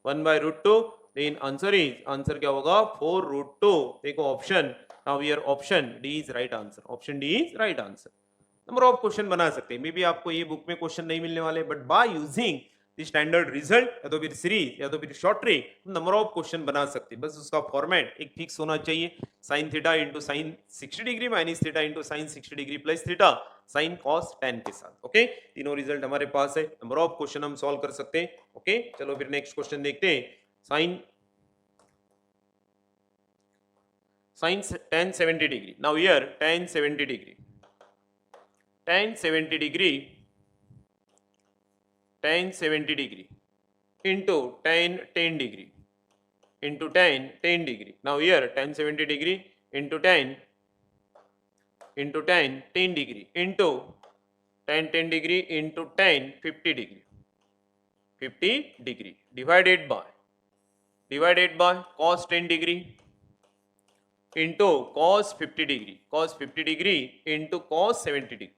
1/√2. then answer क्या होगा 4√2. देखो option, now here option D is right answer, option D is right answer. Number of question बना सकते हैं, may be आपको ये book में question नहीं मिलने वाले, but by using the standard result या तो फिर सीरीज या तो फिर short trick number of question बना सकते हैं. बस उसका फॉर्मेट एक फिक्स होना चाहिए, sign theta into sine 60 degree minus theta into sine 60 degree plus theta sine cos tan के साथ. ओके, तीनों रिजल्ट हमारे पास है, नंबर ऑफ क्वेश्चन हम सॉल्व कर सकते हैं. ओके, चलो फिर नेक्स्ट क्वेश्चन देखते हैं. Sine tan 70 degree. Now here tan 70 degree, tan 70 degree into tan 10 degree into tan 10 degree. Now here tan 70 degree into tan 10 degree into tan 10 degree into tan 50 degree divided by cos 10 degree into cos 50 degree into cos 70 degree.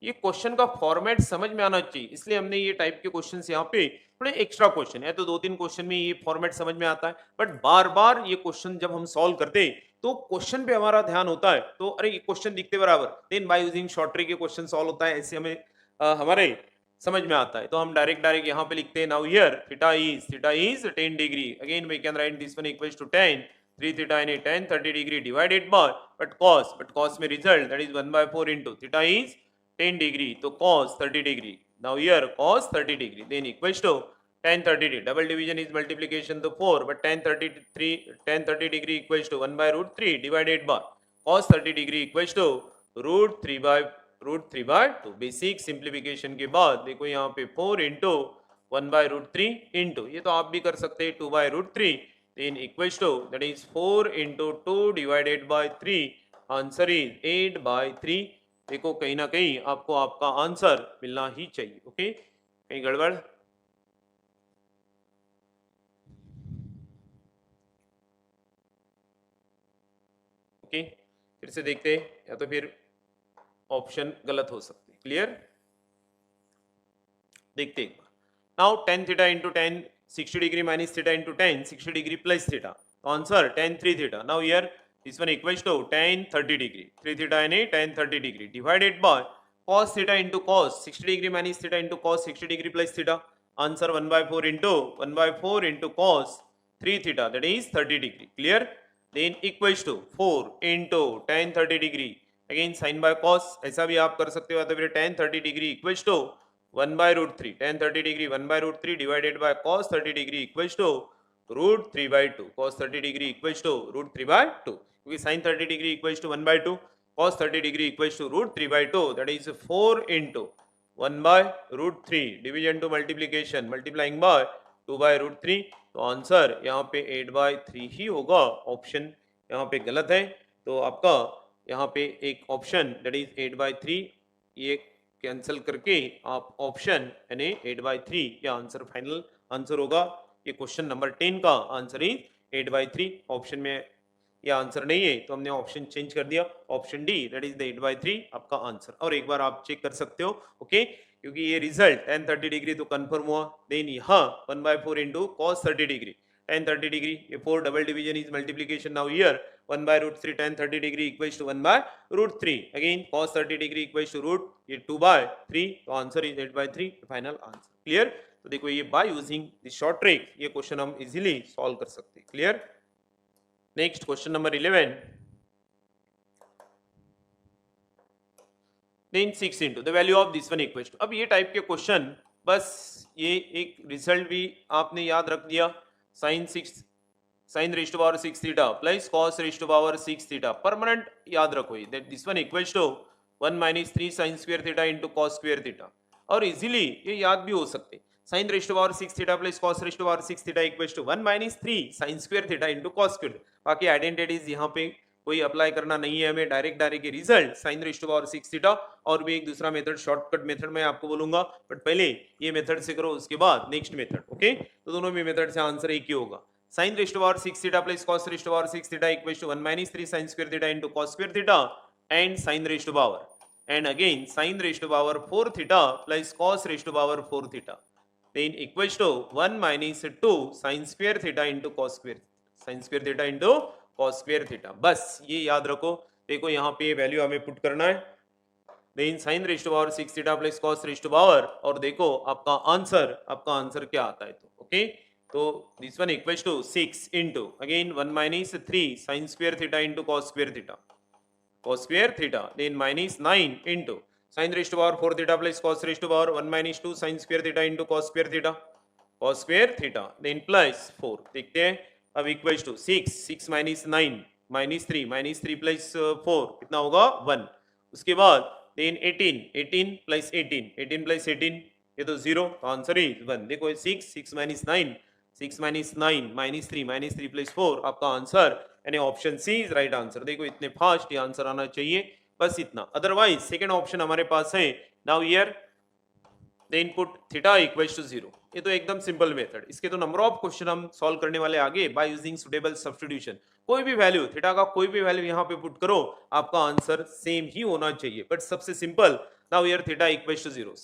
ये question का format समझ में आना चाहिए, इसलिए हमने ये type के क्वेश्चंस यहाँ पे थोड़े एक्स्ट्रा क्वेश्चन है, तो 2-3 क्वेश्चन में ये फॉर्मेट समझ में आता है, बट बार बार ये क्वेश्चन जब हम सॉल्व करते हैं तो क्वेश्चन पे हमारा ध्यान होता है, तो अरे ये क्वेश्चन दिखते बराबर, then by using short trick ये क्वेश्चन सॉल्व होता है, ऐसे हमें हमारे समझ में आता है, तो हम डायरेक्ट यहाँ पे लिखते हैं. Now here theta is 10 degree, again we can write this one equals to tan 3 theta यानी tan 30 degree divided by but cos में result that is 1/4 into theta is 10 degree, तो cos 30 degree. Now here cos 30 degree then equals to tan 30 degree. Double division is multiplication, तो 4, but tan 30 degree equals to 1/√3 divided by cos 30 degree equals to √3/2. Basic simplification के बाद देखो यहाँ पे 4 into 1/√3 into, ये तो आप भी कर सकते हैं 2/√3, then equals to that is 4 into 2 divided by 3. Answer is 8/3. देखो कहीं ना कहीं आपको आपका आंसर मिलना ही चाहिए. ओके, कहीं गड़बड़? ओके, फिर से देखते हैं, या तो फिर ऑप्शन गलत हो सकते. क्लियर? देखते एक बार. Now tan theta into tan 60 degree minus theta into tan 60 degree plus theta, answer tan 3 theta. Now here this one equals to tan 30 degree, 3 theta यानी tan 30 degree divided by cos theta into cos 60 degree minus theta into cos 60 degree plus theta. Answer 1/4 into cos 3 theta that is 30 degree. Clear? Then equals to 4 into tan 30 degree, again sin by cos, ऐसा भी आप कर सकते हो, तो फिर tan 30 degree equals to 1/√3, tan 30 degree 1/√3 divided by cos 30 degree equals to √3/2, cos 30 degree equals to √3/2, क्योंकि sin 30 degree equals to 1/2, cos 30 degree equals to √3/2, that is 4 into 1/√3 division to multiplication, multiplying by 2/√3, तो answer यहाँ पे 8/3 ही होगा. Option यहाँ पे गलत है, तो आपका यहाँ पे एक ऑप्शन दैट इज 8/3 ये कैंसिल करके आप ऑप्शन यानी 8/3 या आंसर फाइनल आंसर होगा. ये क्वेश्चन नंबर 10 का आंसर इज 8/3. ऑप्शन में यह आंसर नहीं है, तो हमने ऑप्शन चेंज कर दिया, option D that is the 8/3 आपका आंसर. और एक बार आप चेक कर सकते हो. ओके, क्योंकि ये रिजल्ट tan 30 डिग्री तो कंफर्म हुआ, देन यहाँ 1/4 into cos 30 degree tan 30 degree, ये 4 double division is multiplication. Now here 1 by root 3 tan 30 degree equals to 1 by root 3. Again cos 30 degree equals to root ये 2 by 3. तो answer is 8 by 3. Final answer. Clear. तो देखो ये by using the short trick ये question हम easily solve कर सकते हैं. Clear. Next question number 11. Then 6 into the value of this one equals to. अब ये टाइप के क्वेश्चन बस ये एक रिजल्ट भी आपने याद रख दिया. sin raised to power 6 theta plus cos raised to power 6 theta permanent याद रखो ये that this one equals to 1 minus 3 sin square theta into cos square theta. और इजीली ये याद भी हो सकते. sin raised to power 6 theta plus cos raised to power 6 theta equals to 1 minus 3 sin square theta into cos square. बाकी identities यहाँ पे कोई अप्लाई करना नहीं है हमें. Direct result sin raised to power 6 theta. और भी एक दूसरा मेथड शॉर्टकट मेथड मैं आपको बोलूंगा बट पहले ये मेथड से करो उसके बाद नेक्स्ट मेथड. ओके तो दोनों भी मेथड से आंसर एक ही होगा. sin raised to power 6 theta plus cos raised to power 6 theta equals to 1 minus 3 sin square theta into cos square theta and sin raised to power and again sin raised to power 4 theta plus cos raised to power 4 theta then equals to 1 minus 2 sin square theta into cos square theta into cos square theta. बस ये याद रखो. देखो यहाँ पे value हमें put करना है. Then sin raised to power 6 theta plus cos raised to power और देखो आपका आंसर क्या आता है. तो ओके तो this one equals to 6 into अगेन 1 minus 3 sin square theta into cos square theta then minus 9 into sin raised to power 4 theta plus cos raised to power 1 minus 2 sin square theta into cos square theta then plus 4. देखते हैं अब equals to 6 minus 9 minus 3 plus 4 कितना होगा 1. उसके बाद then 18 plus 18 ये तो 0. तो आंसर इज 1. देखो 6 minus 9 minus 3 plus 4 आपका आंसर यानी option C is right answer. देखो इतने फास्ट ये आंसर आना चाहिए बस इतना. अदरवाइज सेकेंड ऑप्शन हमारे पास है. Now here the input theta equals to 0. ये तो एकदम सिंपल मेथड. इसके तो नंबर ऑफ क्वेश्चन हम सॉल्व करने वाले आगे बाय यूजिंग सुटेबल सब्स्टिट्यूशन. कोई भी वैल्यू थीटा का कोई भी वैल्यू यहाँ पे पुट करो आपका आंसर सेम ही होना चाहिए बट सबसे simple. Now here theta equals to 0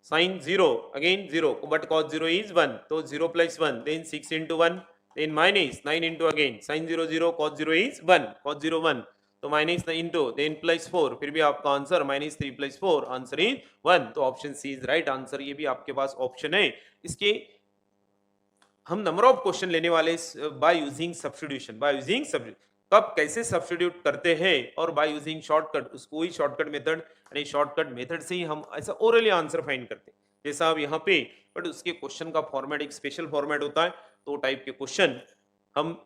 sin 0 अगेन 0 बट cos 0 इज 1. तो 0 plus 1 then 6 into 1 then minus 9 into again sin 0 cos 0 is 1 cos 0 1 तो माइनस इंटू देन प्लस 4 फिर भी आपका आंसर -3 + 4 आंसर इज 1. तो option C is right answer. ये भी आपके पास ऑप्शन है. इसके हम नंबर ऑफ क्वेश्चन लेने वाले बाय यूजिंग सब्स्टिट्यूशन. कब कैसे सब्स्टिट्यूट करते हैं और बाय यूजिंग शॉर्टकट उसको ही शॉर्टकट मेथड यानी शॉर्टकट मेथड से ही हम ऐसा ओरली आंसर फाइंड करते हैं जैसा अब यहाँ पे. बट उसके क्वेश्चन का फॉर्मेट एक स्पेशल फॉर्मेट होता है. तो टाइप के क्वेश्चन हम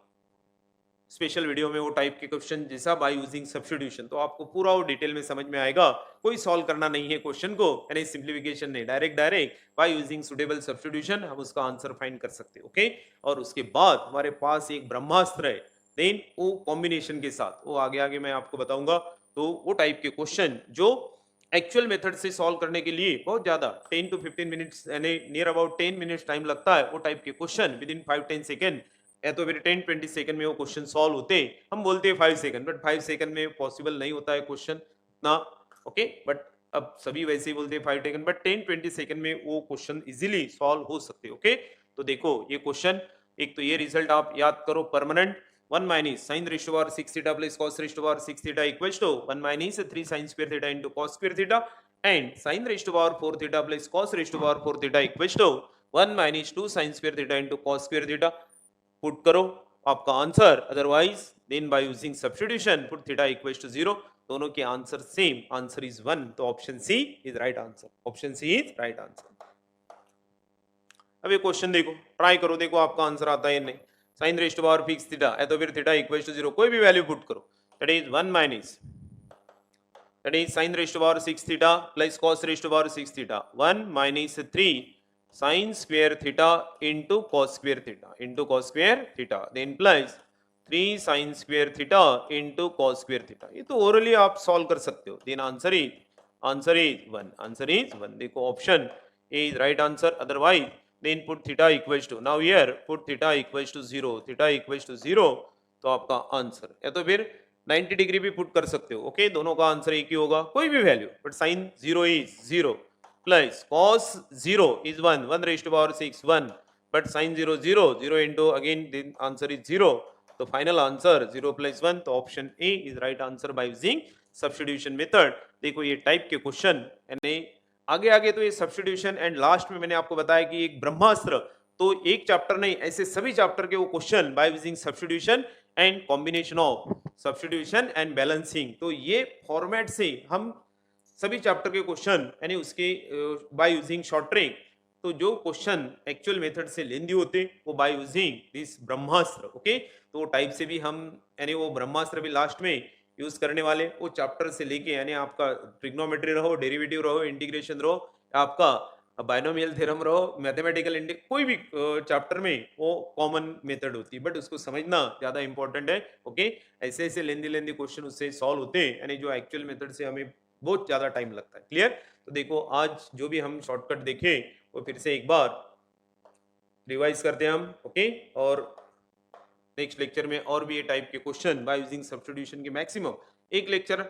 स्पेशल वीडियो में वो टाइप के क्वेश्चन जैसा बाय यूजिंग सब्स्टिट्यूशन तो आपको पूरा वो डिटेल में समझ में आएगा. कोई सॉल्व करना नहीं है क्वेश्चन को यानी सिंप्लीफिकेशन नहीं. Direct by using suitable substitution हम उसका आंसर फाइंड कर सकते हैं. ओके और उसके बाद हमारे पास एक ब्रह्मास्त्र है. देन वो कॉम्बिनेशन के साथ वो आगे मैं आपको बताऊंगा. तो वो टाइप के क्वेश्चन जो एक्चुअल मेथड से सॉल्व करने के लिए बहुत ज्यादा 10 to 15 मिनट्स यानी नियर अबाउट 10 मिनट्स टाइम लगता है. वो टाइप के क्वेश्चन विद इन 5-10 सेकेंड या तो फिर 10-20 सेकंड में वो क्वेश्चन सॉल्व होते हैं. हम बोलते हैं 5 सेकंड बट 5 सेकंड में पॉसिबल नहीं होता है क्वेश्चन ना. ओके बट अब सभी वैसे ही बोलते हैं 5 सेकंड बट 10-20 सेकंड में वो क्वेश्चन इजीली सॉल्व हो सकते हैं. ओके तो देखो ये क्वेश्चन एक तो ये रिजल्ट आप याद करो permanent 1 minus sin raised to power 6 theta plus cos raised to power 6 theta equals to 1 minus 3 sin square theta into cos square theta and sin raised to power 4 theta plus cos raised to power 4 theta equals to 1 minus 2 sin square theta into cos square theta. Put करो आपका answer. Otherwise then by using substitution put theta equals to 0. दोनों के answer same. Answer is 1. तो option C is right answer. Option C is right answer. अब ये question देखो try करो देखो आपका आंसर आता है नहीं. sin raised to power 6 theta है तो फिर थीटा इक्वल्स टू 0 कोई भी वैल्यू पुट करो. That is 1 minus that is sin raised to power 6 theta plus cos raised to power 6 theta 1 minus 3 sin square theta into cos square theta then plus 3 sin square theta into cos square theta. ये तो orally आप solve कर सकते हो. Then answer is 1. देखो option A is right answer. Otherwise then put theta equals to now here put theta equals to 0 तो आपका answer या तो फिर 90 डिग्री भी पुट कर सकते हो. ओके दोनों का आंसर एक ही होगा कोई भी value but sin 0 is 0 plus cos 0 is 1 raised to power 6 1 but sin 0 into again the answer is 0 तो फाइनल आंसर 0 + 1, तो option A is right answer by using substitution method. देखो ये टाइप के क्वेश्चन यानी आगे आगे तो ये सब्स्टिट्यूशन एंड लास्ट में मैंने आपको बताया कि एक ब्रह्मास्त्र, तो एक चैप्टर नहीं ऐसे सभी चैप्टर के वो question by using substitution and combination of substitution and balancing. तो ये फॉर्मेट से हम सभी चैप्टर के क्वेश्चन यानी उसके बाय यूजिंग शॉर्ट ट्रिक, तो जो क्वेश्चन एक्चुअल मेथड से लेंदी होते वो bye using this Brahmastra. Okay, तो टाइप से भी हम यानी वो ब्रह्मास्त्र भी लास्ट में यूज करने वाले, वो चैप्टर से लेके यानी आपका ट्रिग्नोमेट्री रहो, डेरिवेटिव रहो, इंटीग्रेशन रहो, आपका बाइनोमियल थ्योरम रहो, मैथमेटिकल कोई भी चैप्टर में वो कॉमन मेथड होती है, बट उसको समझना ज्यादा इंपॉर्टेंट है। ओके, ऐसे ऐसे लेंदी लेंदी क्वेश्चन उससे सॉल्व होते हैं यानी जो एक्चुअल मेथड से हमें बहुत ज्यादा टाइम लगता है। क्लियर? तो देखो आज जो भी हम शॉर्टकट देखे वो फिर से एक बार रिवाइज करते हैं हम। ओके, और नेक्स्ट लेक्चर में और भी ये टाइप के क्वेश्चन बाय यूजिंग सब्स्टिट्यूशन के मैक्सिमम एक लेक्चर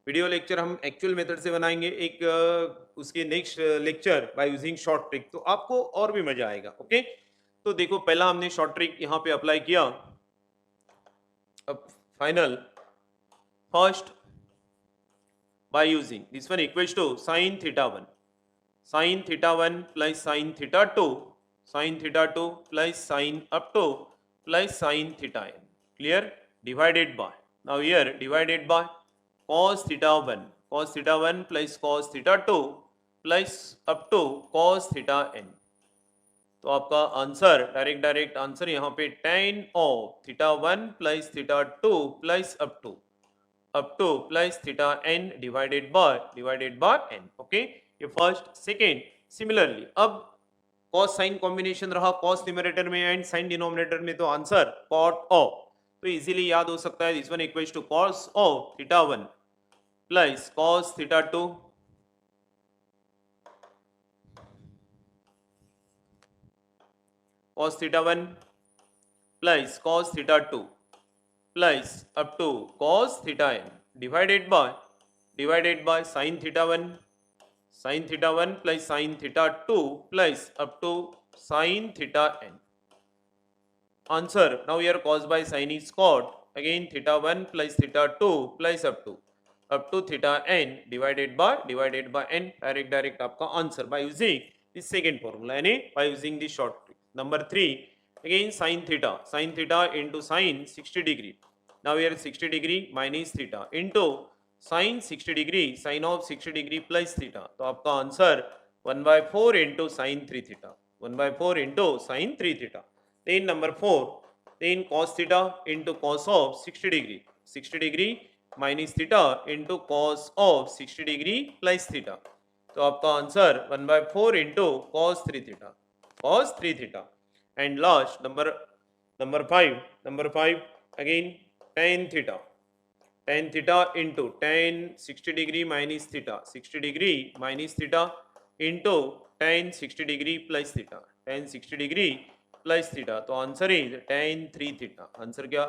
वीडियो लेक्चर हम एक्चुअल मेथड से बनाएंगे, एक उसके next lecture bye using short trick, तो आपको और भी मजा आएगा। ओके, तो देखो पहला हमने शॉर्ट ट्रिक यहाँ पे अप्लाई किया, अब final first by using this one equals to sin theta 1 plus sin theta 2 plus sin up to plus sin theta n, clear, divided by, now here divided by cos theta 1 plus cos theta 2 plus up to cos theta n। तो आपका answer direct answer यहाँ पे tan of theta 1 plus theta 2 plus up to plus theta n divided by n। Okay, ये first. Second, similarly अब cos sin combination रहा cos numerator में and sin denominator में, तो आंसर cot of, तो इजीली याद हो सकता है, this one equals to cos of theta 1 plus cos theta 2 cos theta 1 plus cos theta 2 plus up to cos theta n divided by sin theta 1 plus sin theta 2 plus up to sin theta n। Answer, now here cos by sin is cot, again theta 1 plus theta 2 plus up to theta n divided by n, direct आपका answer by using this second formula यानी by using this short trick। Number 3, again sin theta into sin 60 degree, now here 60 degree minus theta into sin 60 degree sin of 60 degree plus theta, तो आपका answer 1/4 into sin 3 theta, 1/4 into sin 3 theta। then number 4, then cos theta into cos of 60 degree minus theta into cos of 60 degree plus theta, तो आपका answer 1/4 into cos 3 theta। and last number 5 again tan theta into tan 60 degree minus theta, 60 degree minus theta into tan 60 degree plus theta, tan 60 degree plus theta, तो answer is tan 3 theta, answer क्या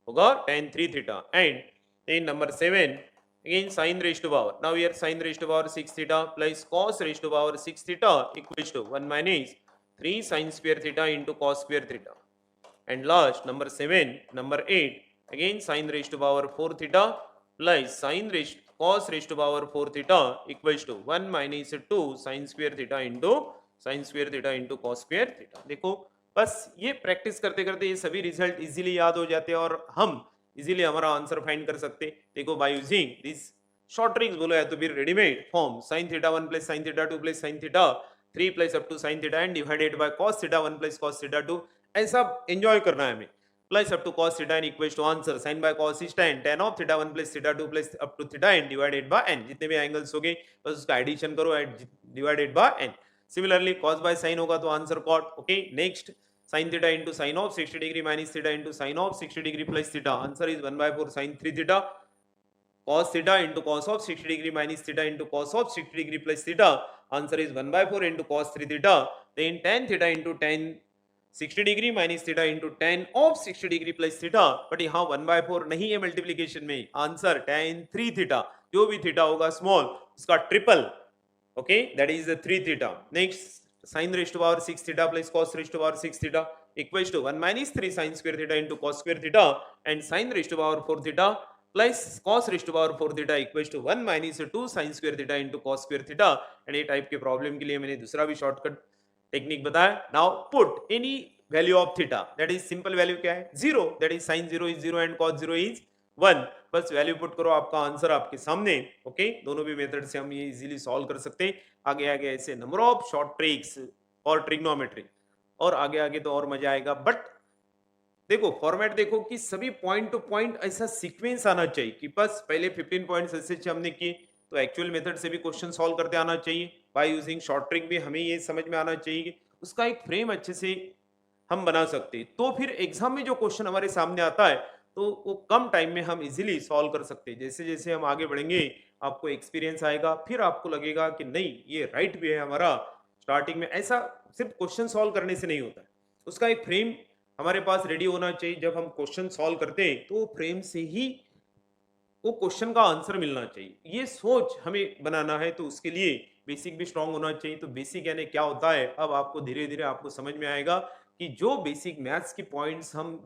होगा tan 3 theta। and then number 7, again sin raised to power, now here sin raised to power 6 theta plus cos raised to power 6 theta equals to 1 minus 3 sin square theta into cos square theta। and last number 8, again sin raised to power 4 theta plus cos raised to power 4 theta equals to 1 minus 2 sin square theta into cos square theta। देखो बस ये practice करते करते ये सभी result easily याद हो जाते हैं और हम इजीली हमारा आंसर फाइंड कर सकते। देखो bye using this short tricks बोलो है तो फिर readymade form sin theta 1 plus sin theta 2 plus sin theta 3 plus up to sin theta n divided by cos theta 1 plus cos theta 2, ऐसा enjoy करना है हमें, plus up to cos theta n equals to answer sin by cos is tan of theta 1 plus theta 2 plus up to theta n divided by n, जितने भी angles हो गए बस उसका एडिशन करो divided by n। Similarly cos by sin होगा तो आंसर cot। Okay, next sin theta into sin of 60 degree minus theta into sin of 60 degree plus theta, answer is 1/4 sin 3 theta, cos theta into cos of 60 degree minus theta into cos of 60 degree plus theta, answer is 1/4 into cos 3 theta, then tan theta into tan 60 degree minus theta into tan of 60 degree plus theta, but यहाँ 1/4 नहीं है multiplication में, answer tan 3 theta, जो भी theta होगा small उसका triple, okay that is 3 theta। Next sin raised to power 6 theta plus cos raised to power 6 theta equals to 1 minus 3 sin square theta into cos square theta and sin raised to power 4 theta plus cos raised to power 4 theta equals to 1 minus 2 sin square theta into cos square theta। And ये type के problem के लिए मैंने दूसरा भी shortcut technique बताया। Now put any value of theta, that is simple value क्या है 0, that is sin 0 is 0 and cos 0 is 1। बस वैल्यू पुट करो, आपका आंसर आपके सामने। ओके, दोनों भी मेथड से हम ये इजीली सॉल्व कर सकते हैं। आगे आगे ऐसे नंबर ऑफ शॉर्ट ट्रिक्स और ट्रिग्नोमेट्री, और आगे आगे तो और मजा आएगा। बट देखो फॉर्मेट देखो कि सभी पॉइंट टू पॉइंट ऐसा सीक्वेंस आना चाहिए कि बस पहले 15 पॉइंट्स ऐसे हमने किए, तो एक्चुअल मेथड से भी क्वेश्चन सॉल्व करते आना चाहिए। बाय यूजिंग शॉर्ट ट्रिक भी हमें ये समझ में आना चाहिए कि उसका एक फ्रेम अच्छे से हम बना सकते हैं, तो फिर एग्जाम में जो क्वेश्चन हमारे सामने आता है तो वो कम टाइम में हम इजीली सॉल्व कर सकते हैं। जैसे जैसे हम आगे बढ़ेंगे आपको एक्सपीरियंस आएगा, फिर आपको लगेगा कि नहीं ये राइट भी है हमारा। स्टार्टिंग में ऐसा सिर्फ क्वेश्चन सॉल्व करने से नहीं होता है, उसका एक फ्रेम हमारे पास रेडी होना चाहिए। जब हम क्वेश्चन सॉल्व करते हैं तो फ्रेम से ही वो क्वेश्चन का आंसर मिलना चाहिए, ये सोच हमें बनाना है। तो उसके लिए बेसिक भी स्ट्रांग होना चाहिए। तो बेसिक यानी क्या होता है, अब आपको धीरे धीरे आपको समझ में आएगा कि जो बेसिक मैथ्स की पॉइंट्स हम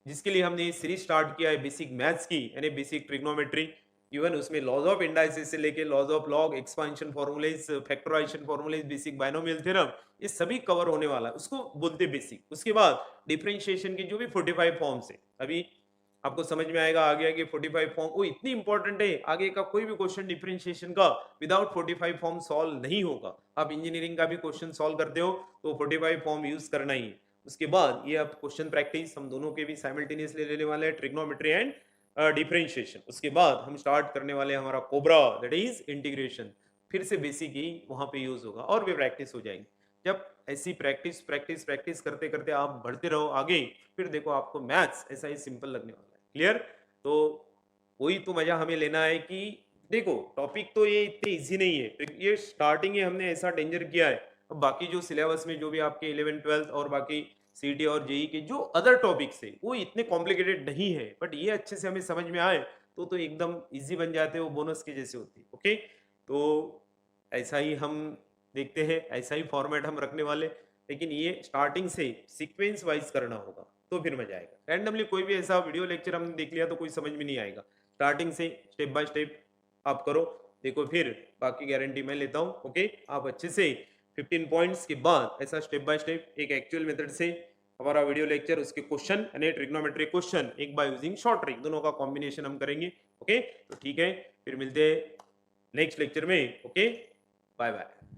जिसके लिए हमने ये सीरीज स्टार्ट किया है बेसिक मैथ्स की, यानी बेसिक ट्रिग्नोमेट्री, इवन उसमें लॉज ऑफ इंडाइसिस से लेके laws of log, expansion formulae, factorisation formulae, basic binomial theorem, ये सभी कवर होने वाला है, उसको बोलते बेसिक। उसके बाद डिफरेंशिएशन की जो भी 45 फॉर्म्स है, अभी आपको समझ में आएगा आगे आगे 45 फॉर्म वो इतनी इंपॉर्टेंट है। आगे का कोई भी क्वेश्चन डिफरेंशिएशन का विदाउट 45 फॉर्म सॉल्व नहीं होगा। आप इंजीनियरिंग का भी क्वेश्चन सॉल्व करते हो तो 45 फॉर्म यूज करना ही है। उसके बाद ये अब क्वेश्चन प्रैक्टिस हम दोनों के भी साइमल्टेनियसली लेने वाले हैं, ट्रिग्नोमेट्री एंड डिफरेंशिएशन। उसके बाद हम स्टार्ट करने वाले हैं हमारा कोबरा, दैट इज इंटीग्रेशन। फिर से बेसिक ही वहां पे यूज होगा और भी प्रैक्टिस हो जाएगी। जब ऐसी प्रैक्टिस प्रैक्टिस प्रैक्टिस करते करते आप बढ़ते रहो आगे, फिर देखो आपको मैथ्स ऐसा ही सिंपल लगने वाला है। क्लियर? तो वही तो मजा हमें लेना है कि देखो टॉपिक तो ये इतने इजी नहीं है, ये स्टार्टिंग ही हमने ऐसा डेंजर किया है। अब बाकी जो सिलेबस में जो भी आपके 11 12 और बाकी सीटी और जेई के जो अदर टॉपिक्स है वो इतने कॉम्प्लिकेटेड नहीं है, बट ये अच्छे से हमें समझ में आए तो एकदम इजी बन जाते हैं, वो बोनस के जैसे होती है। ओके, तो ऐसा ही हम देखते हैं, ऐसा ही फॉर्मेट हम रखने वाले, लेकिन ये स्टार्टिंग से सीक्वेंस वाइज करना होगा तो फिर मजा आएगा। रैंडमली कोई भी ऐसा वीडियो लेक्चर हमने देख लिया तो कोई समझ में नहीं आएगा। स्टार्टिंग से स्टेप बाय स्टेप आप करो, देखो फिर बाकी गारंटी मैं लेता हूँ। ओके, आप अच्छे से 15 पॉइंट्स के बाद ऐसा स्टेप बाय स्टेप एक एक्चुअल मेथड से हमारा वीडियो लेक्चर, उसके क्वेश्चन यानी ट्रिग्नोमेट्री क्वेश्चन एक बाय यूजिंग शॉर्ट ट्रिक, दोनों का कॉम्बिनेशन हम करेंगे। ओके, तो ठीक है, फिर मिलते हैं नेक्स्ट लेक्चर में। Okay, bye bye.